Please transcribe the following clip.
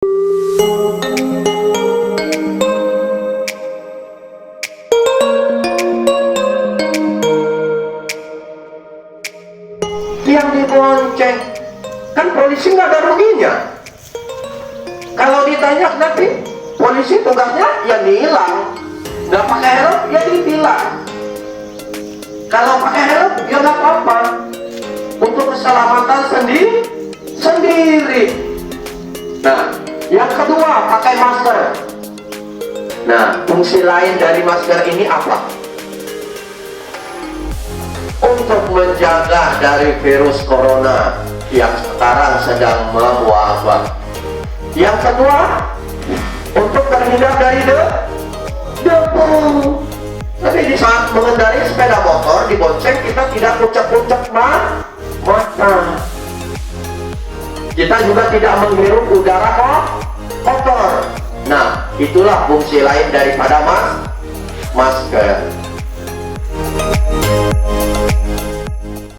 Yang dibonceng kan polisi nggak ada ruginya. Kalau ditanya nanti polisi tugasnya ya nilang, nggak pakai helm ya ditilang. Kalau pakai helm ya nggak apa-apa, untuk keselamatan sendiri. Nah, yang kedua pakai masker. Nah, fungsi lain dari masker ini apa? Untuk menjaga dari virus corona yang sekarang sedang mewabah. Yang kedua, untuk terhindar dari debu. Tapi di saat mengendarai sepeda motor dibonceng, kita tidak puncak-puncak mata. Kita juga tidak menghirup udara kotor. Nah, itulah fungsi lain daripada